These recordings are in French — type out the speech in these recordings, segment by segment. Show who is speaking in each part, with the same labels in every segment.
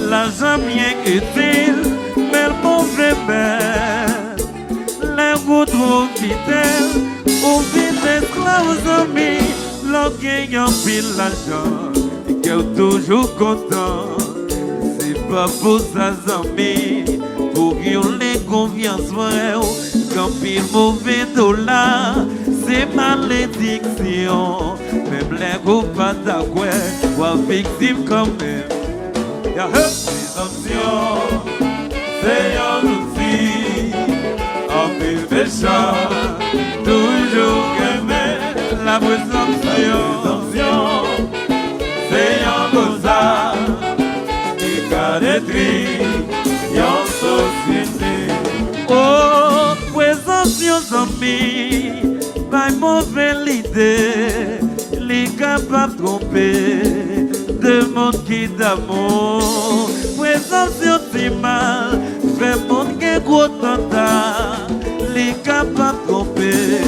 Speaker 1: L'argent bien utile, mais le mauvais bel. Les routes trop fidèles, ou vite esclaves amis, l'orgueil en pile l'argent, et qui est toujours content. C'est pas pour sa amis, pour qu'ils les confiance vraie, quand pile mauvais dollar, c'est malédiction. Même les groupes pas d'accord, ou victime quand même. Y'a présomption, c'est un outil, en pile méchant, toujours aimé. La présomption, c'est un beaux-arts, qui a détruit une société. Oh, présomption, amis, pas une mauvaise idée, les capables de tromper. De monde qui d'amour, présomption si mal, fait monde qui est gros tenta, les capables de tromper,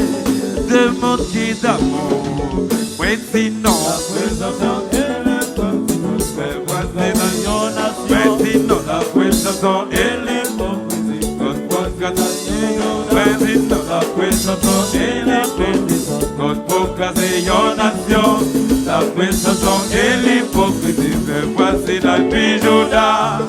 Speaker 1: de monde qui d'amour, mais sinon, la présomption elle est bonne, fait voisin dans une nation, mais sinon, la présomption elle est bonne, mais sinon, la présomption elle est bonne, pour casser une nation. La présomption et l'hypocrisie fait passer dans le bijou d'art.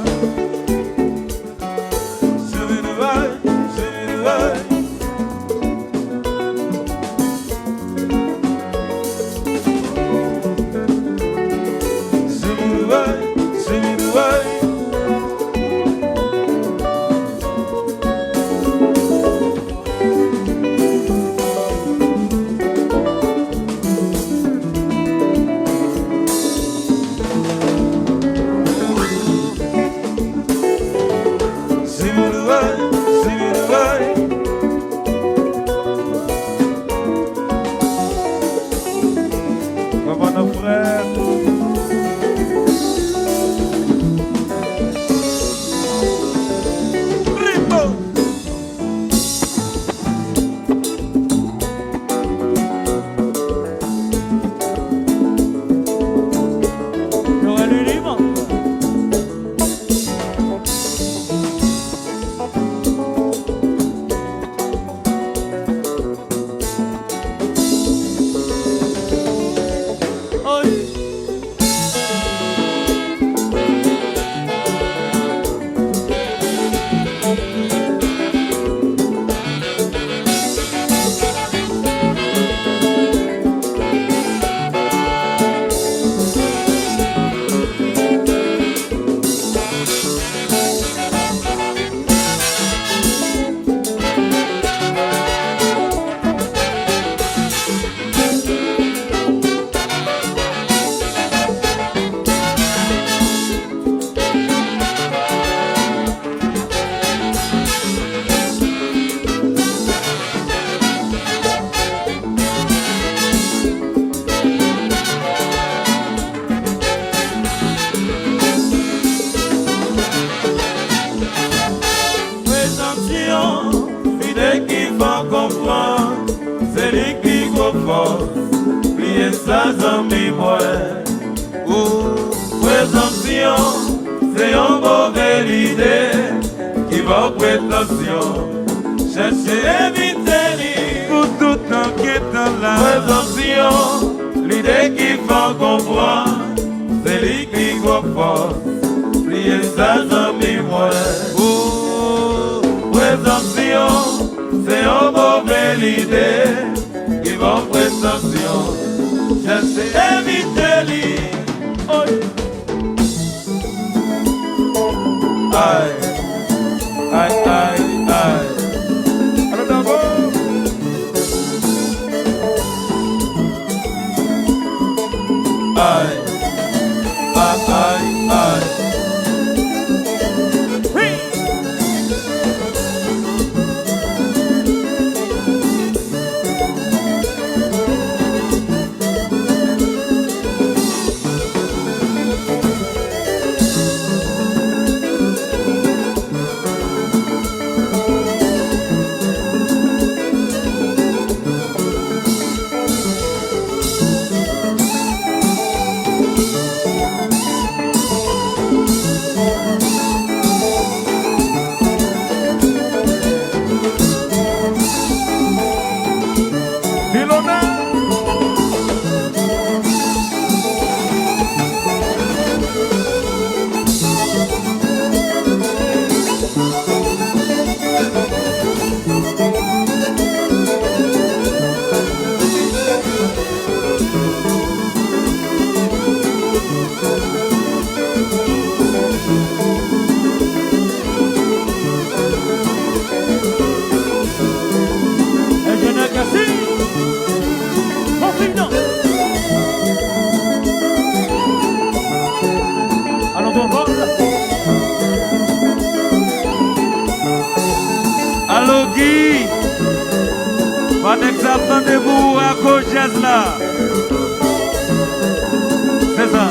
Speaker 1: Plier sa zami mwen. Présomption, c'est une mauvaise idée qui va prétention. Chercher éviter pour tout temps qui est dans la présomption, l'idée qui va comprendre, idée, qui vont prétention, je sais éviter lui. Aïe, aïe, aïe, aïe. Alors d'abord, aïe, aïe, aïe, aïe.
Speaker 2: Allô Guy, pas d'examen de vous à gauche là. C'est ça.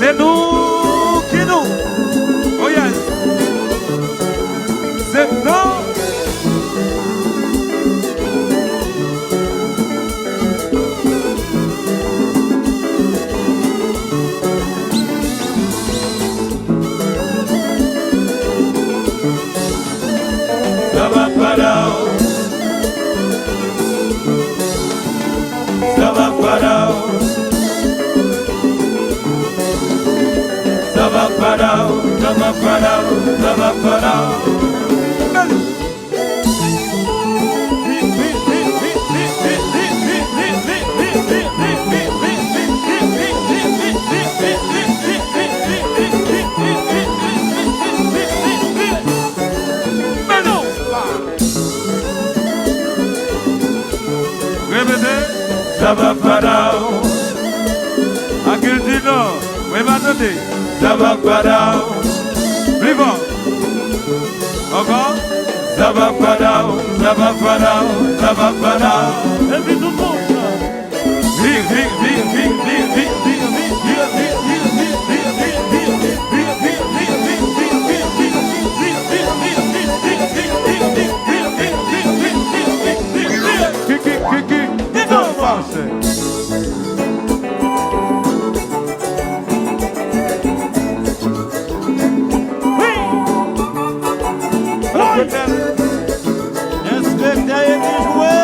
Speaker 1: C'est nous qui nous. Oh yes. C'est nous. Ça va pas là-haut. Ça va pas là-haut. Ça va pas là-haut, ça va pas là-haut, ça va pas là-haut. Ça va pas là-haut.
Speaker 2: À quel dit non? Oui, m'attendez.
Speaker 1: Ça va pas là-haut.
Speaker 2: Plus fort. Encore?
Speaker 1: Ça va pas là-haut, ça va pas là-haut, ça va pas là-haut.
Speaker 2: Et puis tout le monde.
Speaker 1: Vire, vire, vire, vire, vire, vire, vire, vire, vire, vire, vire, vire, vire, vire, vire, vire, vire,
Speaker 2: Inspecteur et bien joué.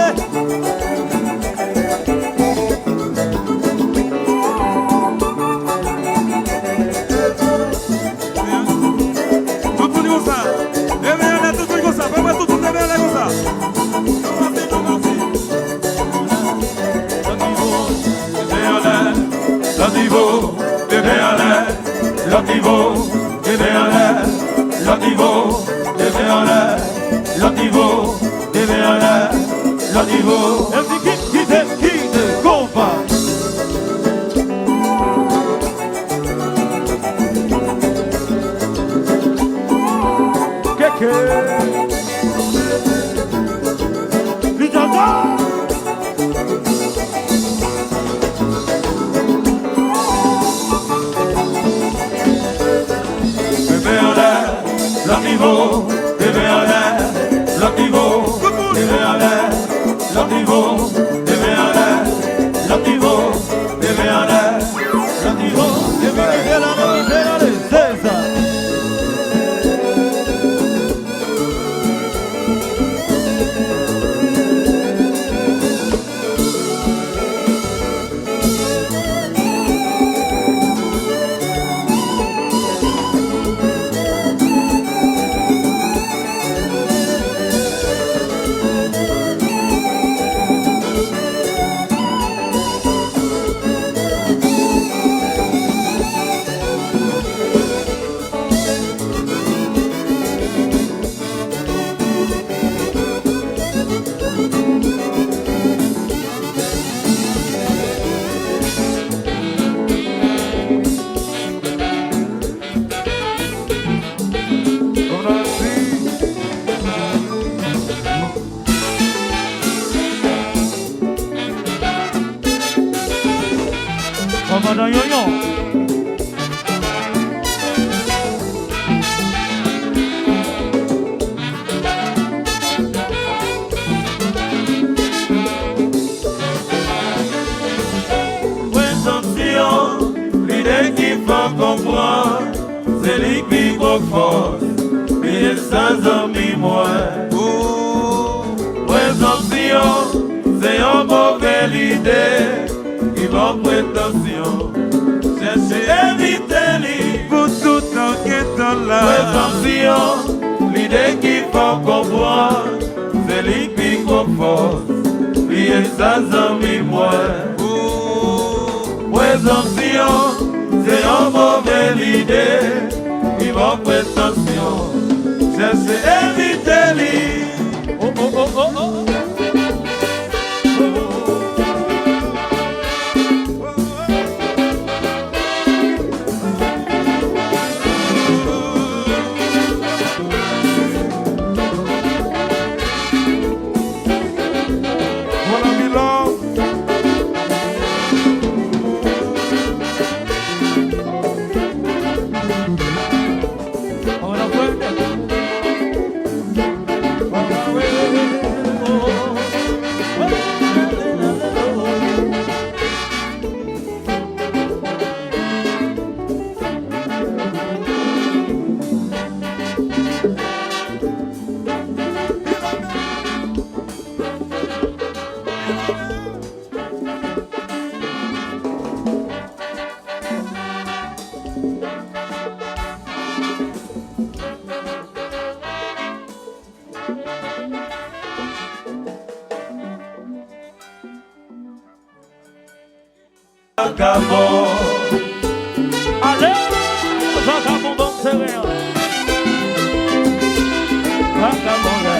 Speaker 1: Tout le monde comme ça. Derrière là, tout le monde comme ça. Pas tout le monde derrière là comme ça. L'autre niveau, derrière là. L'autre niveau, derrière là. L'autre niveau, derrière là. L'autre niveau, derrière là. L'autre niveau. Qui te combat. L'autre niveau,
Speaker 2: commandant Yoyon.
Speaker 1: L'idée qui faut comprendre, c'est lui qui faut force, mais sans amis moi. Présomption, c'est une mauvaise idée, qui va prétention, chercher éviter lui pour tout enquêtant là. Présomption, l'idée qui faut comprendre, c'est lui qui faut force, mais sans amis moi. Présomption, c'est une mauvaise idée, ils vont prétention, chercher éviter lui.
Speaker 2: Oh oh oh oh oh.
Speaker 1: Vagabond,
Speaker 2: Allez, vagabond bon serré. Vagabond là.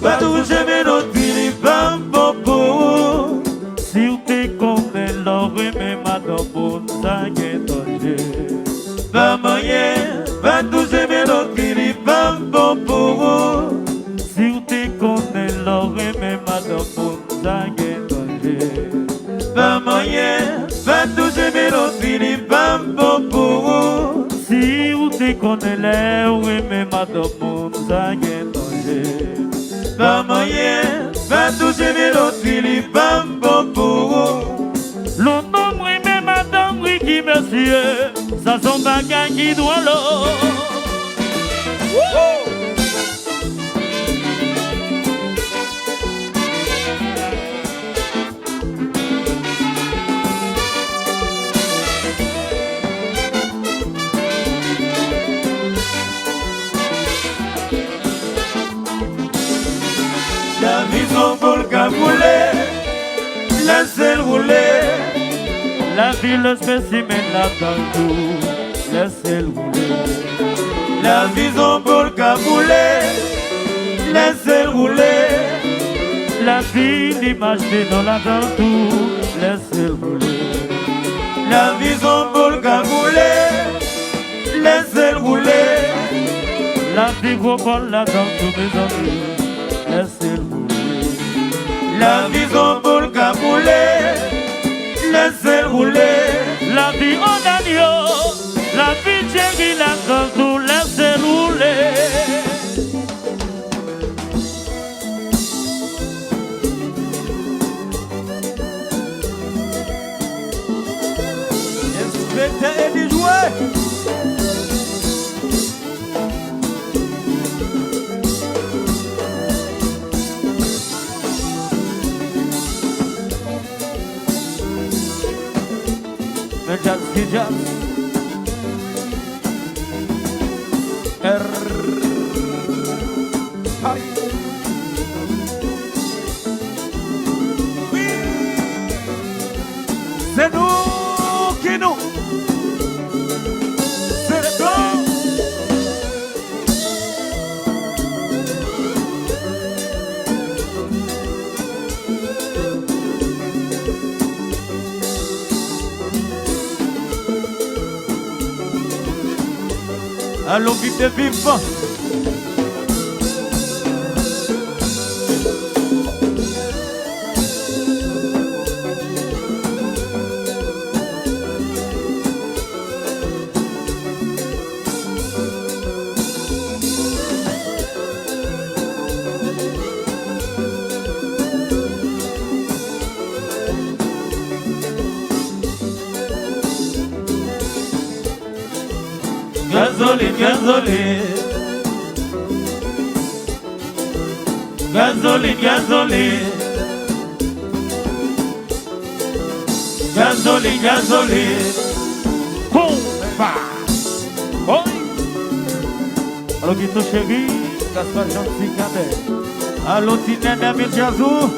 Speaker 1: pas tout jamais notre vie, pas beaucoup.
Speaker 2: Si vous te connaissez l'oreille, mais madame, vous n'avez pas
Speaker 1: pas moyen, pas tout jamais notre vie, pas beaucoup.
Speaker 2: Si vous te connaissez l'oreille, mais madame, vous n'avez
Speaker 1: pas moyen, pas tout jamais notre vie, pas beaucoup.
Speaker 2: Si vous te connaissez l'oreille, mais madame, vous n'avez
Speaker 1: pas moyen, pas tout jamais notre vie, pas beaucoup.
Speaker 2: L'on nombre, mais madame, oui, qui monsieur, ça sont bagages qui doit l'eau.
Speaker 1: La maison pour le caboulet, laissez-le rouler.
Speaker 2: La ville spécimen là dans tout, laissez-le rouler.
Speaker 1: La maison pour le caboulet, laissez-le rouler.
Speaker 2: La ville image de dans la dans tout, laissez-le rouler.
Speaker 1: La maison pour le caboulet, laissez-le rouler.
Speaker 2: La vie gros bol là dans tout mes amis, laissez-le rouler.
Speaker 1: La maison pour le caboulet, laissez-le rouler.
Speaker 2: La vie en agneau, la vie chérie là dans tout, laissez-le rouler.
Speaker 1: Inspecteur Eddie Jouet.
Speaker 2: Whisky Jazz.
Speaker 1: C'est nous qui nous. C'est nous.
Speaker 2: Allons vite et vif. Gasoline, gasoline. Gasoline, gasoline. Gasoline, gasoline. Boum, bah. Oi. Alô, Guito Chegui, Gaspar Jansi Cadet. Alô, Tinene Amir Jazou.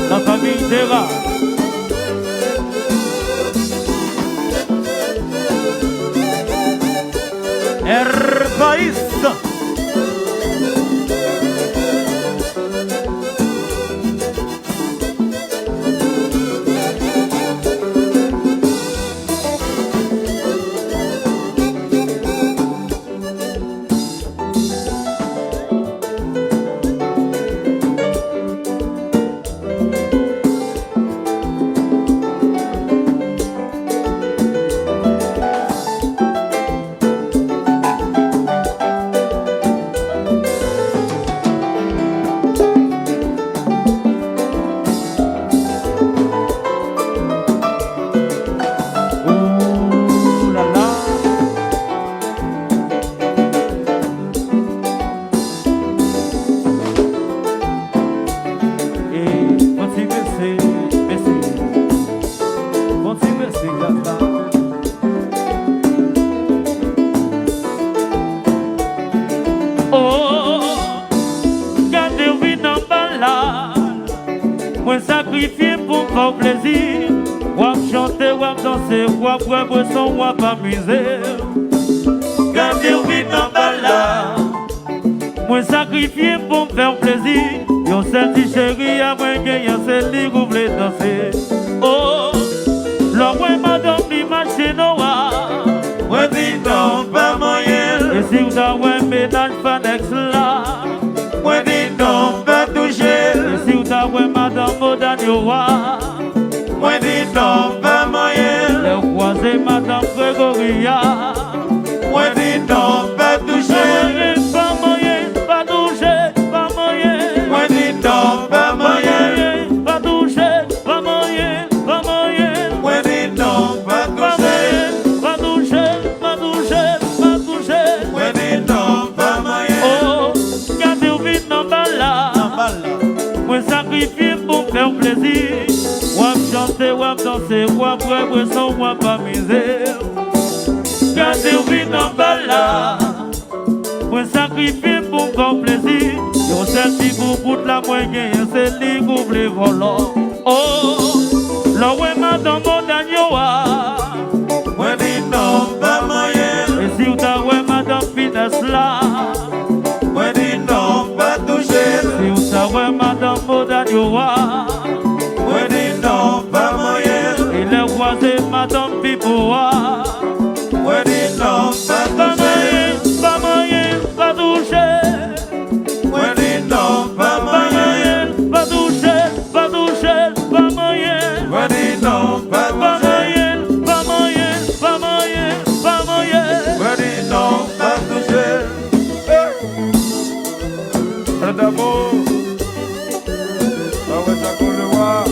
Speaker 2: La famille Dera. Herbaïs. Moi sacrifié pour faire plaisir. Wap chanter, wap danser, wap boire son, wap amuser. Gardez ou vite en bala. Moi sacrifié pour me faire plaisir. Yon senti chéri à moi gagne, c'est lui qui voulait danser. Oh, l'homme madame li marché noir. Moi dis non pas moyen. Et si vous avez un ménage fanex là. Moi dis non pas toucher. Et si vous avez madame Modane Yowa. Moi dis non pas moyen. Le croisé madame Grégoria. Moi dis non pas toucher. Pas moyen, pas toucher, pas moyen. Moi dis non pas moyen. Pas toucher, pas moyen, pas moyen. Moi dis non. sacrifié pour faire plaisir. Wap chanter, wap danser, wap boire son, wap amuser. Gardez ou vite en bas moi sacrifié pour faire plaisir. Yo celle qui vous bout la moyenne, c'est lui qui ouvre les volants. Oh, là où est madame Modanyoa.
Speaker 1: Moi dis non, pas moyen.
Speaker 2: Et si vous avez madame Finesse là.
Speaker 1: Moi dis non, pas toucher.
Speaker 2: Si vous avez madame Modanyoa.
Speaker 1: Moi dis non, pas moyen.
Speaker 2: Et les voisins madame Pipoa.
Speaker 1: Moi dis non, pas toucher.
Speaker 2: Pas moyen, pas toucher.
Speaker 1: Moi dis non, pas moyen.
Speaker 2: Pas toucher, pas toucher, pas moyen.
Speaker 1: Moi dis non, pas
Speaker 2: Pas
Speaker 1: moyen.
Speaker 2: moyen, pas moyen, pas moyen, pas moyen.
Speaker 1: Moi dis non, pas toucher. D'abord, on va s'accorder le voir.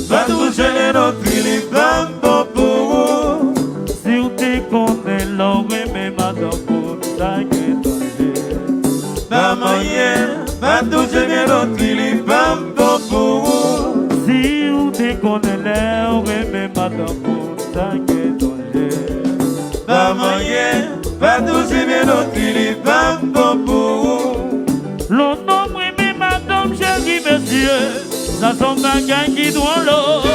Speaker 1: Va toucher notre île, va pour
Speaker 2: Si vous te connaissez l'homme, mais madame pour ça que danger.
Speaker 1: va moyen, va toucher notre île, va pour
Speaker 2: Si vous te connaissez l'homme, mais madame pour ça que danger.
Speaker 1: va moyen, va toucher notre île, va pour
Speaker 2: L'autre nom, mais madame, chérie, monsieur. Ça sont bagages qui doivent l'eau.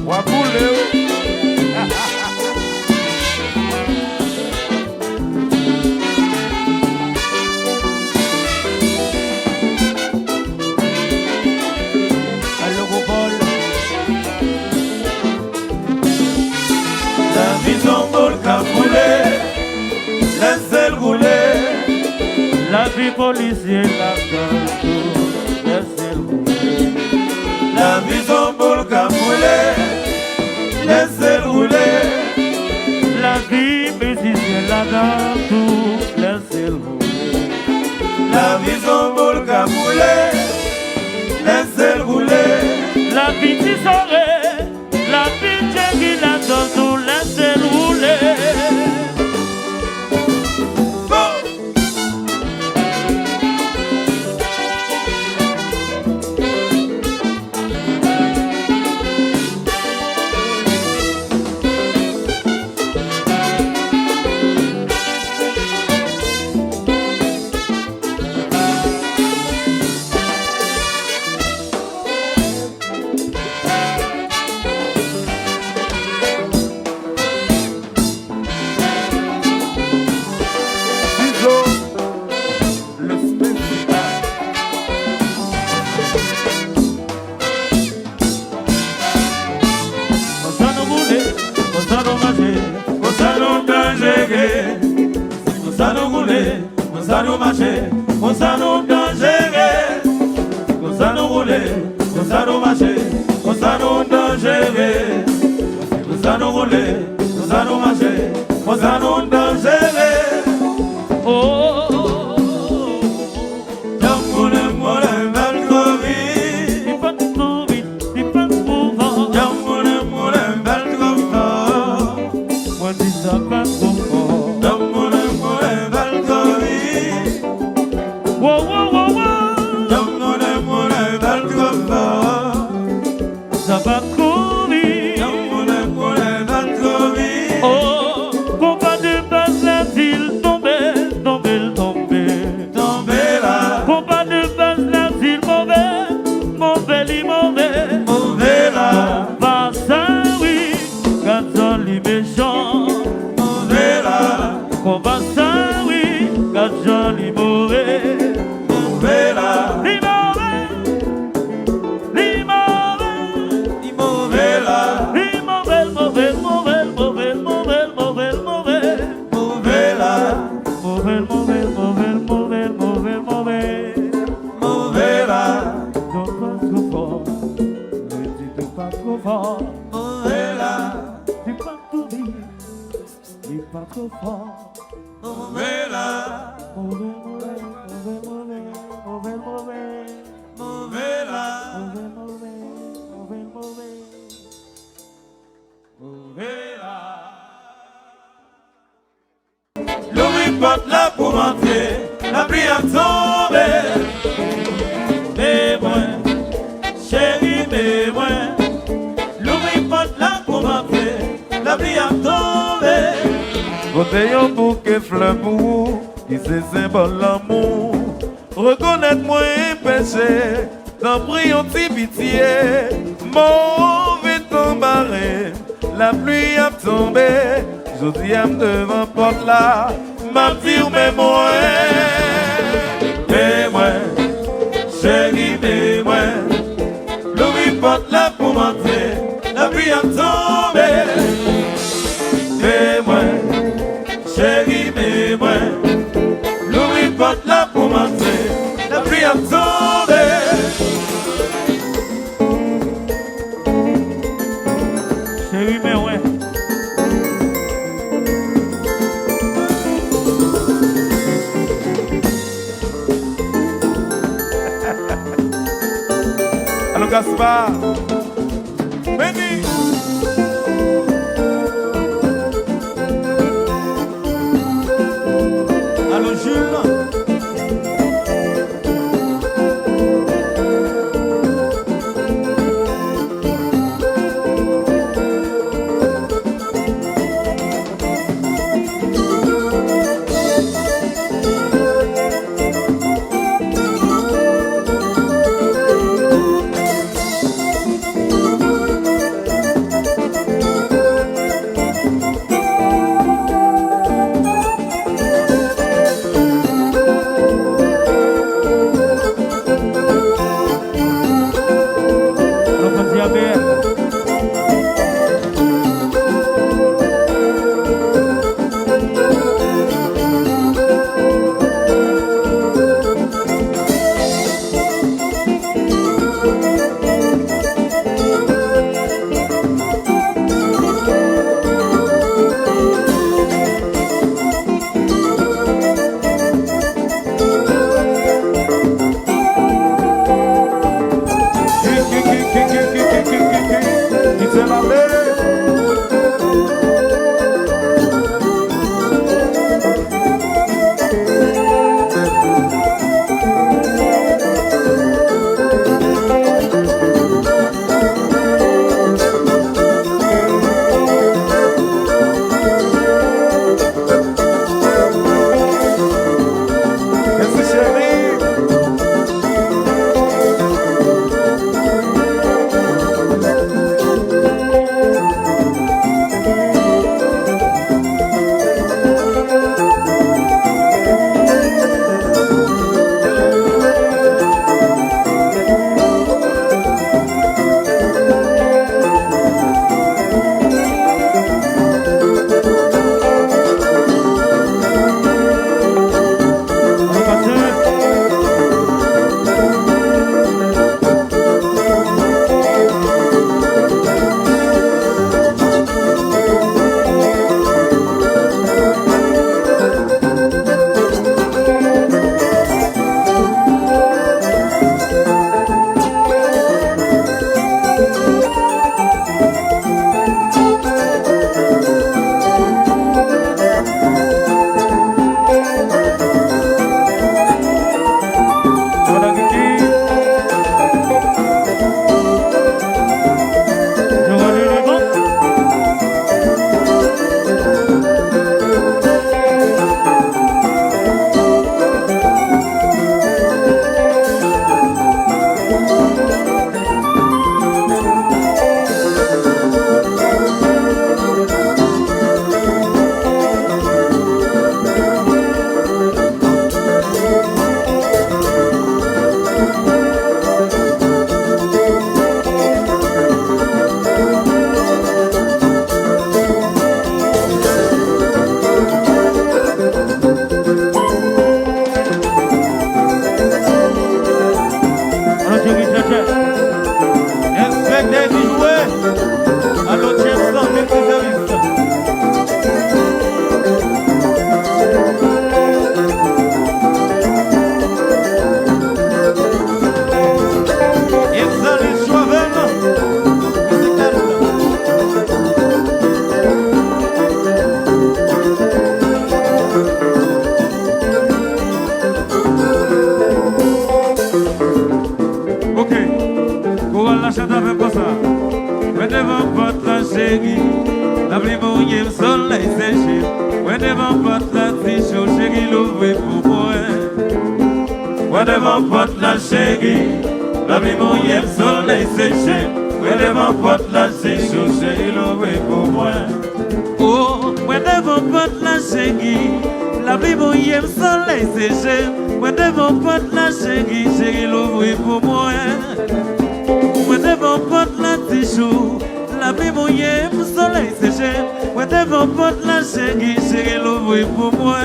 Speaker 1: Wapoulé.
Speaker 2: Allô, Gobol.
Speaker 1: La vie en volcan roulé, laissez-le rouler.
Speaker 2: La vie policier, la canto, laissez-le rouler.
Speaker 1: La vie en volcan roulé, laissez-le rouler.
Speaker 2: La vie musicien, la canto, laissez-le rouler.
Speaker 1: La vie en volcan roulé, laissez-le rouler.
Speaker 2: La vie t'isorait, la vie qui la canto, laissez-le rouler.
Speaker 1: Gonzalo marché, Gonzalo dangereux. Gonzalo roulé, Gonzalo marché, Gonzalo dangereux. Gonzalo roulé, Gonzalo marché, Gonzalo dangereux.
Speaker 2: Oh,
Speaker 1: Jamboule mole velcovi,
Speaker 2: il faut trop vite, il faut trop fort.
Speaker 1: jamboule mole velcovi.
Speaker 2: Moi dis ça pas.
Speaker 1: Porte là pour entrer, la pluie a tombé. Mais moi, chérie, mais moi, l'ouvre porte là pour entrer, la pluie a tombé.
Speaker 3: Côté un bouquet fleur pour vous, qui c'est symbole l'amour. Reconnaître-moi un péché, d'en prier un petit pitié. Mauvais temps barré, la pluie a tombé. Je dis à devant porte là. Ma vie ou mes moi,
Speaker 1: chérie, mais moi, l'ouvre porte là pour m'entrer, la pluie a tombé. Mais moi, chérie, mais moi, l'ouvre porte là pour m'entrer, la pluie a tombé.
Speaker 2: Chérie, mais ouais.
Speaker 3: Allô Gaspard, Benny.
Speaker 1: Allô Jules. ouais devant porte la chérie, la vie mon yep soleil séché, ouais devant porte la séchou, chérie l'ouvre pour moi. Oh, ouais devant porte la chérie, la vie mon yep soleil séché, ouais devant porte la chérie l'ouvre pour moi. Ouais devant porte la séchou, la vie mon yep soleil séché, ouais devant porte la chérie l'ouvre pour moi.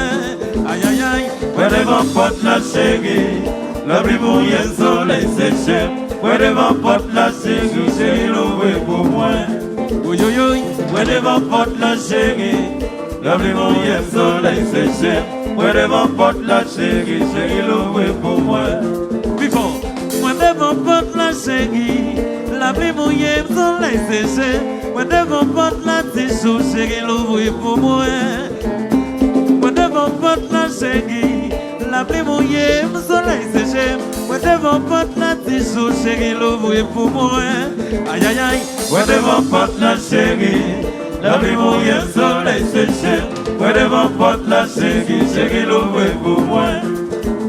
Speaker 1: Aïe aïe aïe, ouais devant porte la chérie, la vie mon yep soleil séché, ouais devant porte la chérie l'ouvre pour moi. Oui oui oui, ouais devant porte la chérie, la vie mon yep soleil séché, ouais devant porte la chérie l'ouvre pour moi. Vivons, ouais devant porte la chérie, la vie mon yep soleil séché, ouais devant porte la chérie l'ouvre pour moi. Ouais devant porte la chérie, la pluie mouillée, mon soleil séché. Ouais devant porte la chérie l'ouvre pour moi. Aïe aïe aïe, ouais devant porte la chérie, la pluie mouillée, soleil séché. Ouais devant porte la chérie l'ouvre pour moi.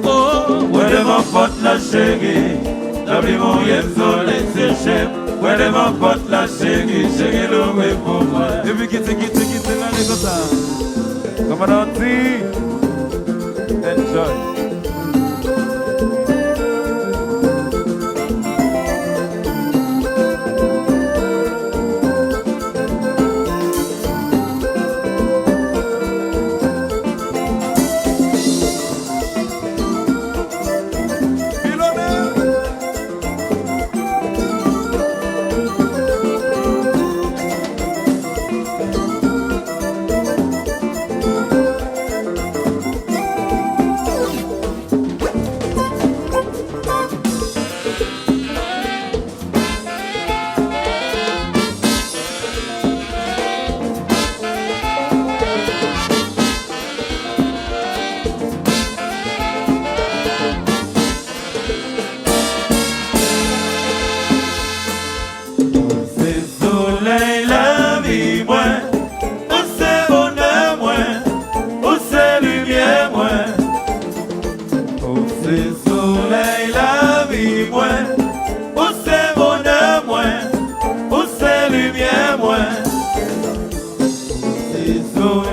Speaker 1: Oh, ouais devant porte la chérie, la pluie mouillée, soleil séché. Ouais devant porte la chérie l'ouvre pour moi. Et puis quitte la négociation.
Speaker 3: Come on, T. Enjoy.
Speaker 1: So